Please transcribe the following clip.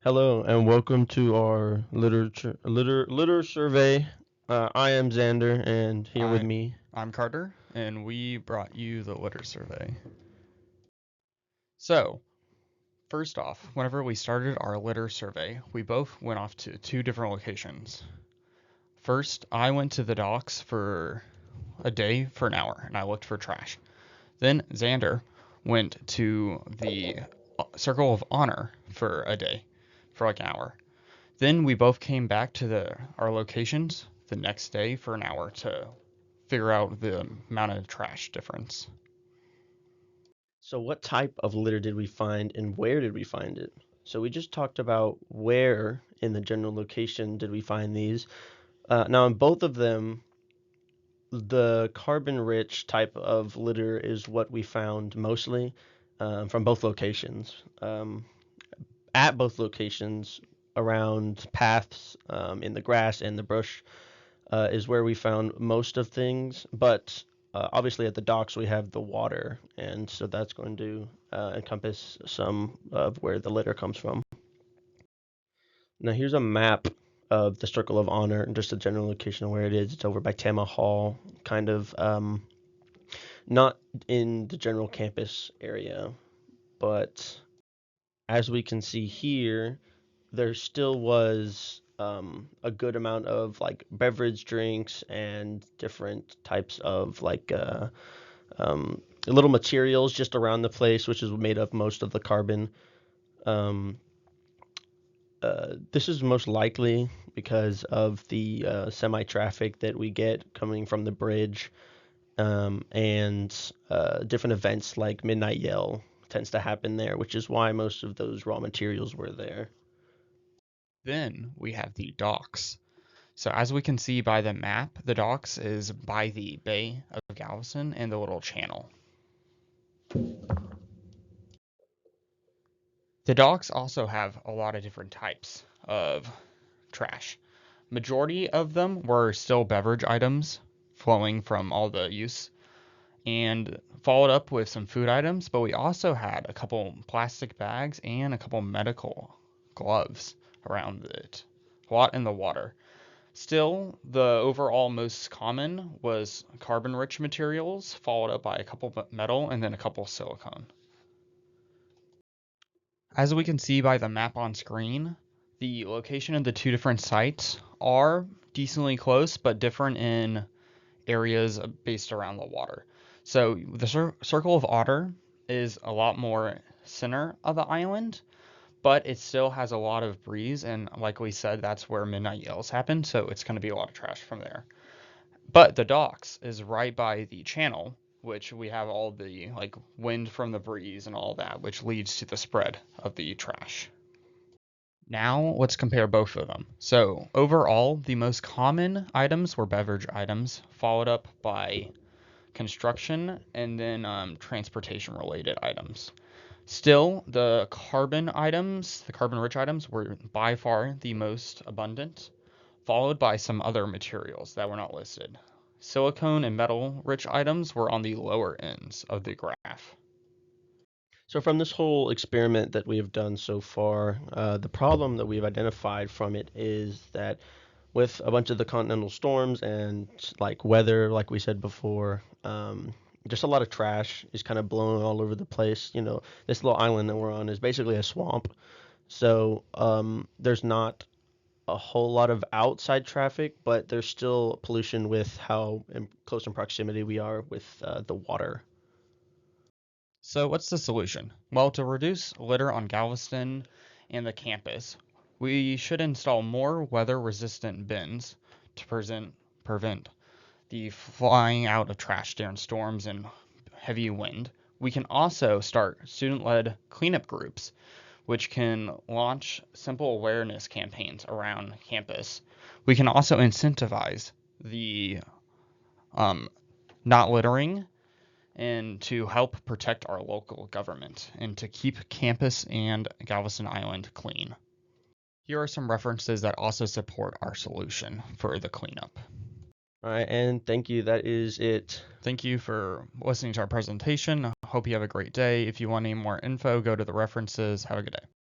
Hello and welcome to our litter survey. I am Xander, and here with I, me. I'm Carter, and we brought you the litter survey. So, first off, whenever we started our litter survey, we both went off to two different locations. First, I went to the docks for a day for an hour, and I looked for trash. Then Xander went to the Circle of Honor for a day, for like an hour. Then we both came back to our locations the next day for an hour to figure out the amount of trash difference. So, what type of litter did we find, and where did we find it? So, we just talked about where in the general location did we find these. Now, in both of them, the carbon-rich type of litter is what we found mostly from both locations. At both locations, around paths in the grass and the brush is where we found most of things. But obviously, at the docks, we have the water, and so that's going to encompass some of where the litter comes from. Now, here's a map of the Circle of Honor and just a general location of where it is. It's over by Tama Hall, kind of not in the general campus area, but as we can see here, there still was a good amount of like beverage drinks and different types of like little materials just around the place, which is made up most of the carbon. Um, this is most likely because of the semi traffic that we get coming from the bridge and different events like Midnight Yell tends to happen there, which is why most of those raw materials were there. Then we have the docks. So as we can see by the map, the docks is by the Bay of Galveston and the little channel. The docks also have a lot of different types of trash. Majority of them were still beverage items flowing from all the use and followed up with some food items, but we also had a couple plastic bags and a couple medical gloves around it. A lot in the water. Still, the overall most common was carbon-rich materials, followed up by a couple metal and then a couple silicone. As we can see by the map on screen, the location of the two different sites are decently close, but different in areas based around the water. So the Circle of Otter is a lot more center of the island, but it still has a lot of breeze, and like we said, that's where midnight yells happen, so it's going to be a lot of trash from there. But the docks is right by the channel, which we have all the like wind from the breeze and all that, which leads to the spread of the trash. Now let's compare both of them. So overall, the most common items were beverage items, followed up by construction and then transportation related items. Still, the carbon items, the carbon rich items, were by far the most abundant, followed by some other materials that were not listed. Silicone and metal rich items were on the lower ends of the graph. So from this whole experiment that we have done so far, the problem that we've identified from it is that with a bunch of the continental storms and like weather, like we said before, just a lot of trash is kind of blowing all over the place. You know, this little island that we're on is basically a swamp, so there's not a whole lot of outside traffic, but there's still pollution with how close in proximity we are with the water. So, what's the solution? Well, to reduce litter on Galveston and the campus, we should install more weather resistant bins to prevent the flying out of trash during storms and heavy wind. We can also start student led cleanup groups, which can launch simple awareness campaigns around campus. We can also incentivize the um, not littering and to help protect our local government and to keep campus and Galveston Island clean. Here are some references that also support our solution for the cleanup. All right, and thank you. That is it. Thank you for listening to our presentation. I hope you have a great day. If you want any more info, go to the references. Have a good day.